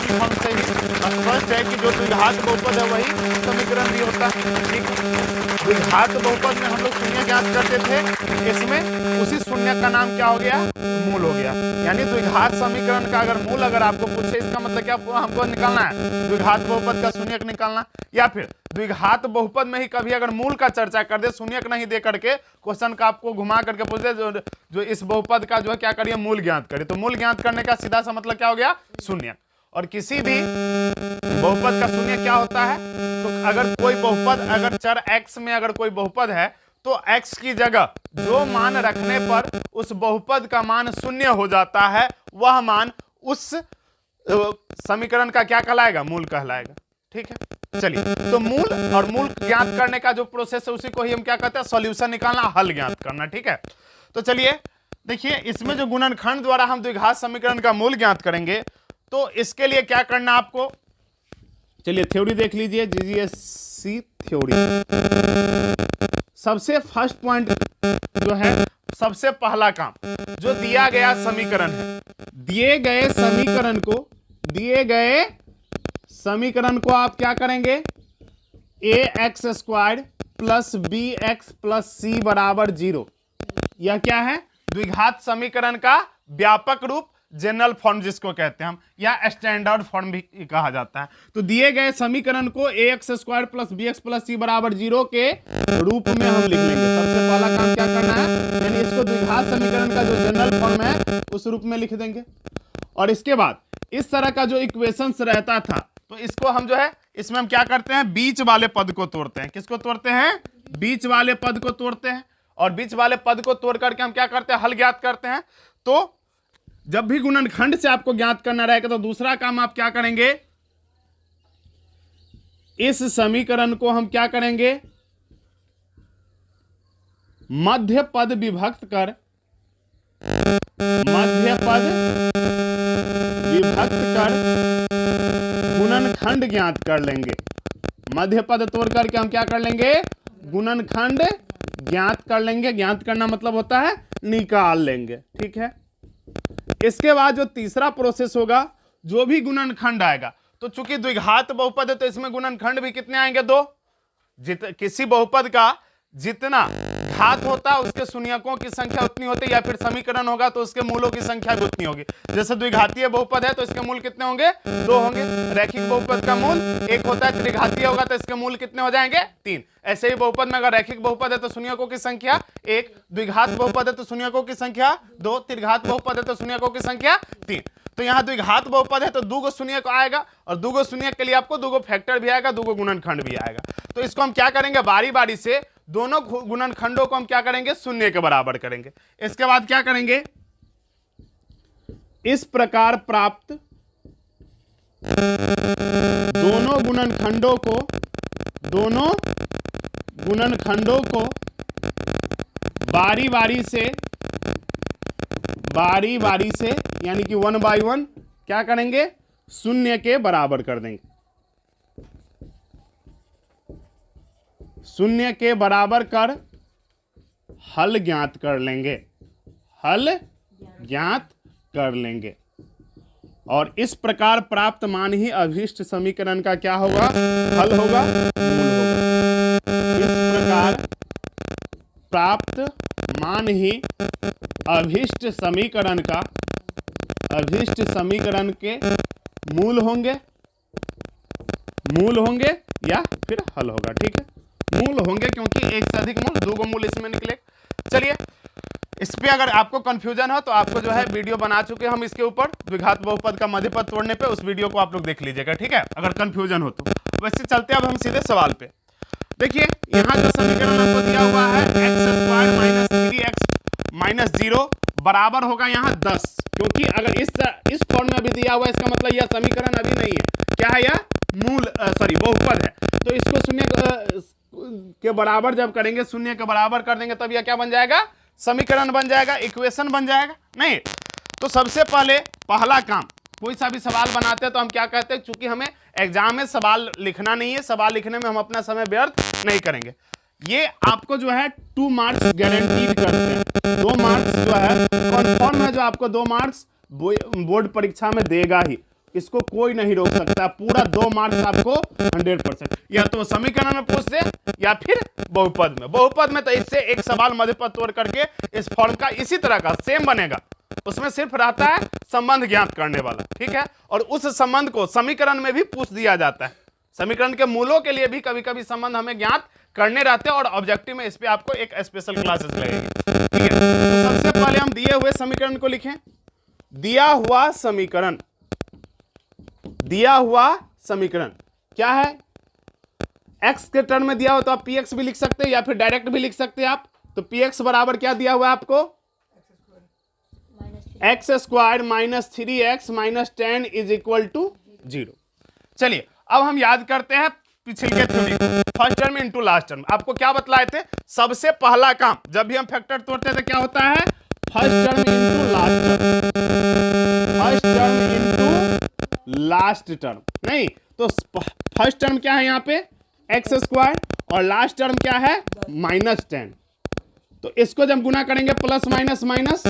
रैखिक फॉर्म से ही स्पष्ट है कि जो द्विघात बहुपद है वही समीकरण भी होता है। ठीक है, द्विघात बहुपद में हम लोग शून्य ज्ञात करते थे, इसमें उसी शून्य का नाम क्या हो गया, मूल हो गया। यानी द्विघात समीकरण का अगर मूल अगर आपको पूछे, इसका मतलब क्या हमको निकालना है, द्विघात बहुपद का शून्यक निकालना, या फिर द्विघात बहुपद में ही कभी अगर मूल का चर्चा कर दे, शून्यक नहीं दे करके क्वेश्चन का आपको घुमा करके पूछ दे जो इस बहुपद का जो है क्या करिए, मूल ज्ञात करिए, तो मूल ज्ञात करने का सीधा सा मतलब क्या हो गया, शून्य। और किसी भी बहुपद का शून्य क्या होता है, तो अगर कोई बहुपद अगर चर x में अगर कोई बहुपद है तो x की जगह जो मान रखने पर उस बहुपद का मान शून्य हो जाता है, वह मान उस समीकरण का क्या कहलाएगा, मूल कहलाएगा। ठीक है, चलिए, तो मूल और मूल ज्ञात करने का जो प्रोसेस है उसी को ही हम क्या कहते हैं, सॉल्यूशन निकालना, हल ज्ञात करना। ठीक है, तो चलिए देखिए, इसमें जो गुणनखंड द्वारा हम द्विघात समीकरण का मूल ज्ञात करेंगे, तो इसके लिए क्या करना आपको, चलिए थ्योरी देख लीजिए, जीजीएससी थ्योरी। सबसे फर्स्ट पॉइंट जो है, सबसे पहला काम, जो दिया गया समीकरण है, दिए गए समीकरण को आप क्या करेंगे, ax² plus bx plus c बराबर 0, यह क्या है, द्विघात समीकरण का व्यापक रूप, जनरल फॉर्म जिसको कहते हैं हम, या स्टैंडर्ड फॉर्म भी कहा जाता है। तो दिए गए समीकरण को ax² plus bx plus c बराबर 0 के रूप में हम लिख लेंगे। सबसे पहला काम क्या करना है, यानी इसको द्विघात समीकरण का जो जनरल फॉर्म है उस रूप में लिख देंगे। और इसके बाद इस तरह का जो इक्वेशंस रहता था, तो इसको हम जो है, इसमें हम क्या करते हैं, बीच वाले पद को तोड़ते हैं। किसको तोड़ते हैं, बीच वाले पद को तोड़ते हैं। और बीच वाले पद को तोड़ करके हम क्या करते हैं, हल ज्ञात करते हैं। तो जब भी गुणनखंड से आपको ज्ञात करना रहेगा, तो दूसरा काम आप क्या करेंगे, इस समीकरण को हम क्या करेंगे, मध्य पद विभक्त कर गुणनखंड ज्ञात कर लेंगे। मध्य पद तोड़ करके हम क्या कर लेंगे, गुणनखंड ज्ञात कर लेंगे। ज्ञात करना मतलब होता है निकाल लेंगे। ठीक है, इसके बाद जो तीसरा प्रोसेस होगा, जो भी गुणनखंड आएगा, तो चूंकि द्विघात बहुपद है तो इसमें गुणनखंड भी कितने आएंगे, 2। किसी बहुपद का जितना घात होता है उसके शून्यकों की संख्या उतनी होती है, या फिर समीकरण होगा तो उसके मूलों की संख्या भी उतनी होगी। जैसे द्विघातीय बहुपद है तो इसके मूल कितने होंगे, 2 होंगे। रैखिक बहुपद का मूल 1 होता है, त्रिघातीय होगा तो इसके मूल कितने हो जाएंगे, 3। ऐसे ही बहुपद में अगर रैखिक बहुपद है तो शून्यकों की संख्या 1, द्विघात बहुपद है तो शून्यकों की संख्या 2, त्रिघात बहुपद है तो शून्यकों की संख्या 3। तो यहाँ द्विघात बहुपद है तो 2 शून्यक आएगा, और 2 शून्यक के लिए आपको 2 फैक्टर भी आएगा, 2 गुणनखंड भी आएगा। तो इसको हम क्या करेंगे, बारी बारी से दोनों गुणनखंडों को हम क्या करेंगे, शून्य के बराबर करेंगे। इसके बाद क्या करेंगे, इस प्रकार प्राप्त दोनों गुणनखंडों को बारी बारी से यानी कि 1 by 1 क्या करेंगे, शून्य के बराबर कर देंगे। शून्य के बराबर कर हल ज्ञात कर लेंगे। और इस प्रकार प्राप्त मान ही अभीष्ट समीकरण का क्या होगा, हल होगा, मूल होगा। इस प्रकार प्राप्त मान ही अभीष्ट समीकरण के मूल होंगे या फिर हल होगा। ठीक है, मूल होंगे क्योंकि एक से अधिक मूल, 2 मूल इसमें निकले। चलिए, इस पे अगर आपको कंफ्यूजन हो तो आपको जो है वीडियो बना चुके हम इसके ऊपर, द्विघात बहुपद का मध्य पद तोड़ने पे, उस वीडियो को आप लोग देख लीजिएगा। ठीक है, अगर कंफ्यूजन हो तो। वैसे चलते अब हम सीधे सवाल पे। देखिए, यहाँ जो समीकरण आपको दिया हुआ है, x² - 3x - 0 बराबर होगा यहाँ 10, क्योंकि अगर इस फॉर्म में अभी दिया हुआ है, इसका मतलब यह समीकरण अभी नहीं है, क्या है, यह बहुपद है। तो इसको शून्य के बराबर जब करेंगे, शून्य के बराबर कर देंगे, तब यह क्या बन जाएगा, समीकरण बन जाएगा, इक्वेशन बन जाएगा। नहीं तो सबसे पहले पहला काम, कोई सा भी सवाल बनाते हैं तो हम क्या कहते हैं, चूंकि हमें एग्जाम में सवाल लिखना नहीं है, सवाल लिखने में हम अपना समय व्यर्थ नहीं करेंगे। ये आपको जो है 2 मार्क्स गारंटीड करते हैं। 2 मार्क्स जो है कन्फर्म है, जो आपको 2 मार्क्स बोर्ड परीक्षा में देगा ही। इसको कोई नहीं रोक सकता, पूरा 2 मार्क्स आपको 100%। या तो समीकरण में पूछ दे या फिर बहुपद में। बहुपद में तो इससे एक सवाल मध्य पद तोड़ करके इस फॉर्म का इसी तरह का सेम बनेगा, उसमें सिर्फ रहता है संबंध ज्ञात करने वाला, ठीक है। और उस संबंध को समीकरण में भी पूछ दिया जाता है, समीकरण के मूलों के लिए भी कभी कभी संबंध हमें ज्ञात करने रहते हैं, और ऑब्जेक्टिव में इस पे आपको एक स्पेशल क्लासेस लगेगी, ठीक है। तो सबसे पहले हम दिए हुए समीकरण को लिखें। दिया हुआ समीकरण, दिया हुआ समीकरण क्या है? x के टर्म में दिया हो तो आप px भी लिख सकते हैं या फिर डायरेक्ट भी लिख सकते हैं आप। तो px बराबर क्या दिया हुआ है आपको? x square minus 3x minus 10 is equal to 0। चलिए अब हम याद करते हैं पिछले के थ्योरी को, first term into last term. आपको क्या बतलाए थे? सबसे पहला काम जब भी हम फैक्टर तोड़ते थे क्या होता है? First term into last term, first term into last term. नहीं तो फर्स्ट टर्म क्या है यहाँ पे? एक्स स्क्वायर, और लास्ट टर्म क्या है? माइनस 10। तो इसको जब गुना करेंगे plus minus minus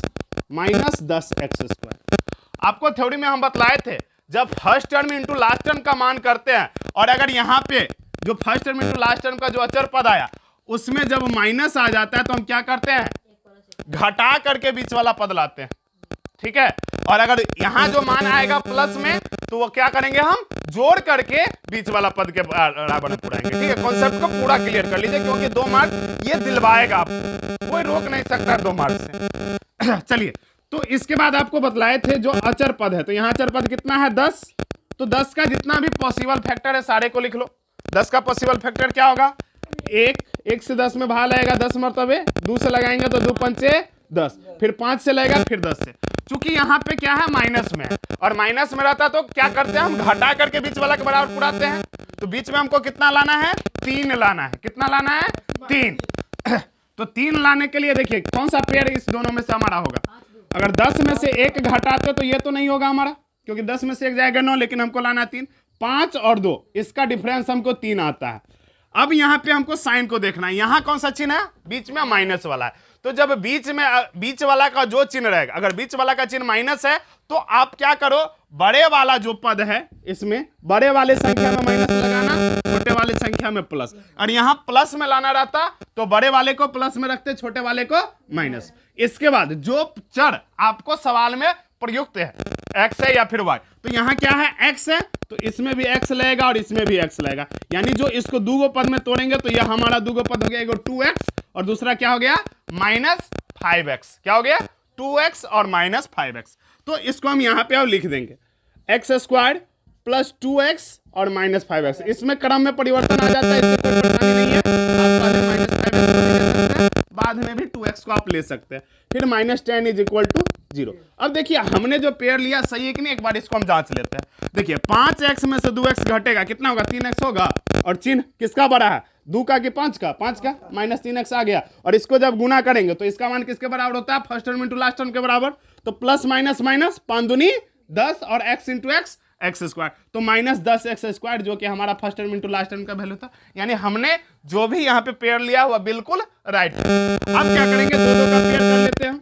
minus 10 x square. आपको थ्योरी में हम बतलाए थे जब first term into last term का मान करते हैं, और अगर यहाँ पे जो first term into last term का जो अचर पद आया उसमें जब माइनस आ जाता है तो हम क्या करते हैं? घटा करके बीच वाला पद लाते हैं, ठीक है। और अगर यहां जो मान आएगा प्लस में तो वो क्या करेंगे? हम जोड़ करके बीच वाला पद के बराबर में पुराएंगे, ठीक है। कॉन्सेप्ट को पूरा क्लियर कर लीजिए क्योंकि 2 मार्क्स ये दिलवाएगा आपको, कोई रोक नहीं सकता 2 मार्क्स से। चलिए तो इसके बाद आपको बतलाए थे जो अचर पद है, तो यहाँ अचर पद कितना है? 10। तो 10 का जितना भी पॉसिबल फैक्टर है सारे को लिख लो। 10 का पॉसिबल फैक्टर क्या होगा? 1 से 10 में भाग लगेगा 10 मरतबे, 2 से लगाएंगे तो 2 पंचे 10, फिर 5 से लगेगा, फिर 10 से। चूंकि यहाँ पे क्या है? माइनस में है, और माइनस में रहता तो क्या करते हैं? हम घटा करके बीच वाला के बराबर पुराते हैं। तो बीच में हमको कितना लाना है? 3 लाना है। कितना लाना है? 3। तो 3 लाने के लिए देखिए कौन सा पेयर इस दोनों में से हमारा होगा? अगर 10 में से 1 घटाते तो ये तो नहीं होगा हमारा, क्योंकि 10 में से 1 जाएगा 9, लेकिन हमको लाना है 3। 5 और 2 इसका डिफरेंस हमको 3 आता है। अब यहाँ पे हमको साइन को देखना है, यहाँ कौन सा चिन्ह है? बीच में माइनस वाला है। तो जब बीच वाला का जो चिन्ह रहेगा, अगर बीच वाला का चिन्ह माइनस है तो आप क्या करो? बड़े वाला जो पद है इसमें बड़े वाले संख्या में माइनस लगाना, छोटे वाले संख्या में प्लस। और यहाँ प्लस में लाना रहता तो बड़े वाले को प्लस में रखते, छोटे वाले को माइनस। इसके बाद जो चर आपको सवाल में प्रयुक्त है, एक्स है या फिर वाई, तो यहाँ क्या है? एक्स है, तो इसमें भी एक्स लगेगा और इसमें भी एक्स लगेगा। यानी जो इसको दूगो पद में तोड़ेंगे तो यह हमारा दूगो पद हो गया, एगो 2x और दूसरा क्या हो गया? Minus 5x। क्या हो गया? 2x और माइनस 5x। तो इसको हम यहाँ पे अब लिख देंगे एक्स स्क्वायर प्लस 2x और माइनस 5x। इसमें क्रम में परिवर्तन आ जाता है, इससे कोई परेशानी नहीं है। आप बाद में माइनस 5x को भी ले सकते हैं, बाद में भी 2x को आप ले सकते हैं। फिर माइनस 10 इज इक्वल टू 0। अब देखिए हमने जो पेयर लिया सही है कि नहीं, एक बार इसको हम जांच लेते हैं। देखिए 5x में से 2x घटेगा, कितना होगा? 3x होगा। और चिन्ह किसका बड़ा है? 2 का कि 5 का? 5 का, माइनस 3x आ गया। और इसको जब गुना करेंगे तो इसका मान किसके बराबर होता है? First term into last term के बराबर। तो प्लस माइनस माइनस 5 दूनी 10 और x into x, x square. तो माइनस 10 एक्स स्क्वायर जो कि हमारा first term into last term का वैल्यू था। यानी हमने जो भी यहाँ पे पेयर लिया हुआ बिल्कुल राइट है। अब क्या करेंगे? दो का पेयर कर लेते हैं।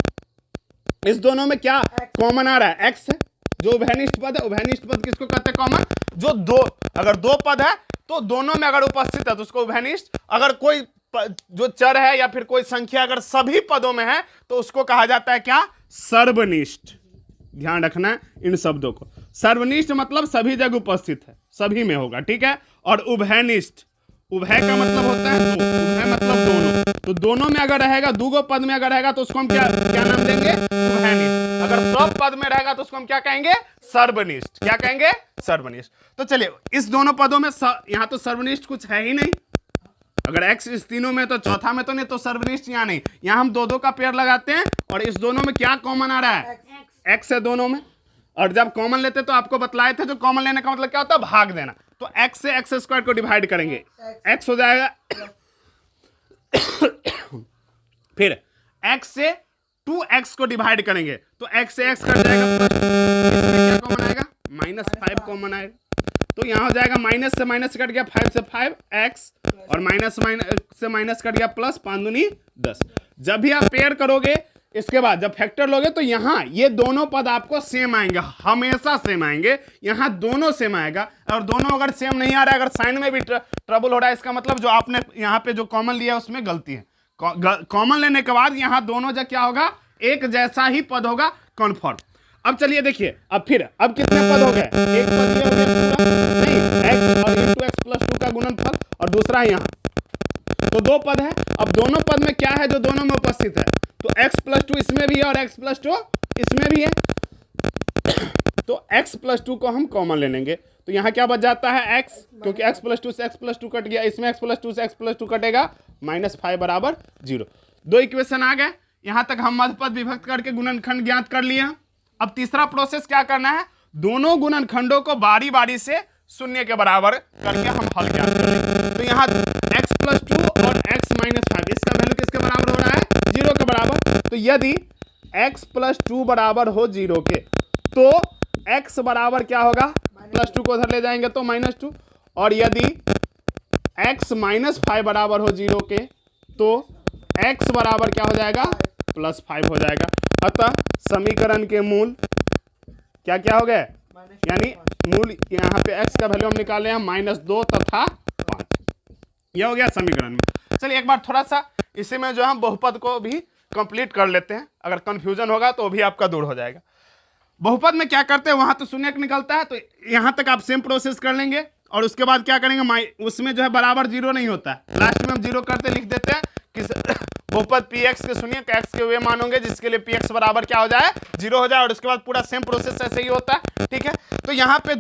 इस दोनों में क्या कॉमन आ रहा है? एक्स है। जो उभयनिष्ठ पद है, उभयनिष्ठ पद किसको कहते हैं? कॉमन। जो अगर 2 पद है तो दोनों में अगर उपस्थित है तो उसको उभयनिष्ठ। अगर कोई जो चर है या फिर कोई संख्या अगर सभी पदों में है तो उसको कहा जाता है क्या? सर्वनिष्ठ। ध्यान रखना है इन शब्दों को। सर्वनिष्ठ मतलब सभी जगह उपस्थित है, सभी में होगा, ठीक है। और उभयनिष्ठ, उभय का मतलब होता है 2, उभय मतलब दोनों। तो दोनों में अगर रहेगा, दूगो पद में अगर रहेगा तो उसको हम क्या नाम देंगे? उभयनिष्ठ। अगर सब पद में रहेगा तो उसको हम क्या कहेंगे? सर्वनिष्ठ। क्या कहेंगे? सर्वनिष्ठ। तो चलिए इस दोनों पदों में यहाँ तो सर्वनिष्ठ कुछ है ही नहीं। अगर x इस तीनों में तो चौथा में तो नहीं, तो सर्वनिष्ठ यहाँ नहीं। यहाँ हम 2 का पेयर लगाते हैं और इस दोनों में क्या कॉमन आ रहा है? x है दोनों में। और जब कॉमन लेते तो आपको बतलाए थे जो कॉमन लेने का मतलब क्या होता है? भाग देना। तो x से एक्स स्क्वायर को डिवाइड करेंगे, x हो जाएगा फिर x से 2x को डिवाइड करेंगे तो x से x कट जाएगा, प्लस इसमें क्या कॉमन आएगा? माइनस 5 कॉमन आएगा। तो यहाँ हो जाएगा माइनस से माइनस कट गया, 5 से 5x और माइनस से माइनस कट गया, प्लस 5 दूनी 10। जब भी आप पेयर करोगे इसके बाद जब फैक्टर लोगे तो यहाँ ये दोनों पद आपको सेम आएंगे, हमेशा सेम आएंगे, यहाँ दोनों सेम आएगा। और दोनों अगर सेम नहीं आ रहा है, अगर साइन में भी ट्रबल हो रहा है, इसका मतलब जो आपने यहाँ पे जो कॉमन लिया है उसमें गलती है। कॉमन लेने के बाद यहाँ दोनों जगह क्या होगा, एक जैसा ही पद होगा, कन्फर्म। अब चलिए देखिए, अब कितने पद हो गए, एक पद ये हो गया पूरा, नहीं x और इंटू एक्स प्लस 2 का गुणनफल, और दूसरा है यहाँ, तो दो पद है। अब दोनों पद में क्या है जो दोनों में उपस्थित है, तो x प्लस 2 इसमें भी है और x प्लस 2 इसमें भी है, तो x प्लस 2 को हम कॉमन ले लेंगे, तो यहाँ क्या बच जाता है x, क्योंकि x प्लस 2 से x प्लस 2 कट गया, इसमें x प्लस 2 से x प्लस 2 कटेगा, -5 बराबर 0। दो इक्वेशन आ गए, यहाँ तक हम मध्यपद विभक्त करके गुणनखंड ज्ञात कर लिए। अब तीसरा प्रोसेस क्या करना है, दोनों गुणनखंडों को बारी बारी से शून्य के बराबर करके हम हल ज्ञात करेंगे। तो यहाँ x प्लस 2 और x माइनस 5 इसका वैल्यू किसके बराबर हो रहा है, 0 के बराबर। तो यदि x प्लस 2 बराबर हो 0 के, तो x बराबर क्या होगा, प्लस 2 को उधर ले जाएंगे तो -2, और यदि x माइनस 5 बराबर हो 0 के, तो x बराबर क्या हो जाएगा, +5 हो जाएगा। अतः समीकरण के मूल क्या क्या हो गए, यानी मूल यहाँ पे x का वैल्यू हम निकाले हैं -2 तथा 5, यह हो गया समीकरण में। चलिए एक बार थोड़ा सा इसी में जो हम बहुपद को भी कंप्लीट कर लेते हैं, अगर कंफ्यूजन होगा तो भी आपका दूर हो जाएगा। बहुपद में क्या करते हैं, वहां तो शून्य निकलता है, तो यहां तक आप सेम प्रोसेस कर लेंगे, और उसके बाद क्या करेंगे, उसमें जो है बराबर 0 नहीं होता है, लास्ट में हम 0 करते लिख देते हैं कि बहुपद px के सुनिए x के वे मान होंगे जिसके लिए px बराबर क्या हो जाए, 0 हो जाए, और उसके बाद पूरा सेम प्रोसेस ऐसे ही होता है। ठीक है, तो यहाँ पे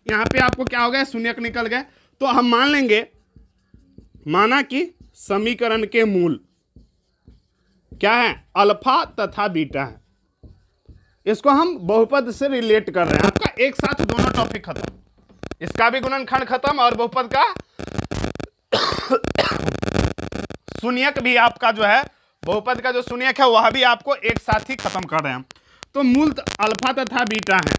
यहाँ पे आपको क्या हो गया, शून्य निकल गए, तो हम मान लेंगे, माना कि समीकरण के मूल क्या है, अल्फा तथा बीटा है, इसको हम बहुपद से रिलेट कर रहे हैं। आपका एक साथ दोनों टॉपिक खत्म, इसका भी गुणनखंड खत्म और बहुपद का शून्यक भी आपका जो है, बहुपद का जो शून्यक है वह भी आपको एक साथ ही खत्म कर रहे हैं। तो मूल अल्फा तथा बीटा है,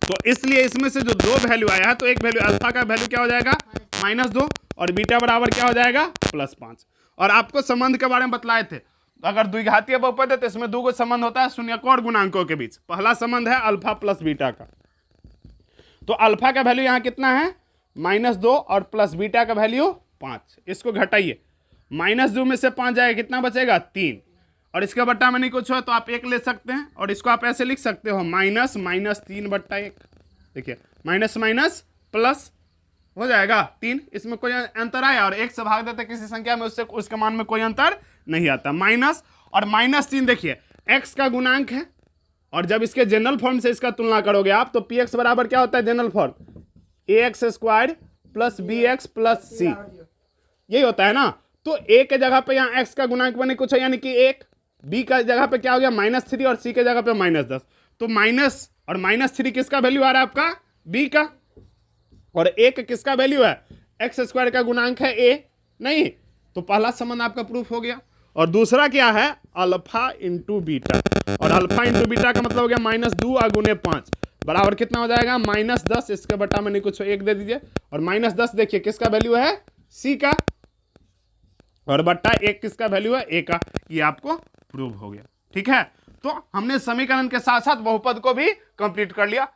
तो इसलिए इसमें से जो दो वैल्यू आया है, तो एक वैल्यू अल्फा का वैल्यू क्या हो जाएगा, -2, और बीटा बराबर क्या हो जाएगा, +5। और आपको संबंध के बारे में बतलाए थे, अगर द्विघातीय बहुपद है तो इसमें दो संबंध होता है शून्यकों और गुणांकों के बीच। पहला संबंध है अल्फा प्लस बीटा का, तो अल्फा का वैल्यू यहाँ कितना है, -2, और प्लस बीटा का वैल्यू 5। इसको घटाइए, -2 में से 5 जाएगा, कितना बचेगा, 3, और इसका बट्टा में नहीं कुछ हो तो आप 1 ले सकते हैं, और इसको आप ऐसे लिख सकते हो -3/1। देखिए माइनस माइनस प्लस हो जाएगा 3, इसमें कोई अंतर आया, और 1 से भाग देते किसी संख्या में, उससे उसके मान में कोई अंतर नहीं आता। माइनस और -3, देखिए x का गुणांक है, और जब इसके जनरल फॉर्म से इसका तुलना करोगे आप, तो px बराबर क्या होता है general form, ax² + bx + c, यही होता है ना। तो a के जगह पे यहाँ x का गुणांक बने कुछ है, यानी कि 1, b का जगह पे क्या हो गया -3, और c के जगह पे -10, तो माइनस और -3 किसका वैल्यू आ रहा है आपका, b का, और 1 किसका वैल्यू है, x² का गुणांक है a, नहीं, तो पहला संबंध आपका प्रूफ हो गया। और दूसरा क्या है, अल्फा इंटू बीटा, और अल्फा इंटू बीटा का मतलब हो गया -2 × 5 बराबर कितना हो जाएगा, -10, इसके बटा में नहीं कुछ 1 दे दीजिए, और -10 देखिए किसका वैल्यू है, c का, और बट्टा 1 किसका वैल्यू है, a का, ये आपको प्रूव हो गया। ठीक है, तो हमने समीकरण के साथ साथ बहुपद को भी कंप्लीट कर लिया।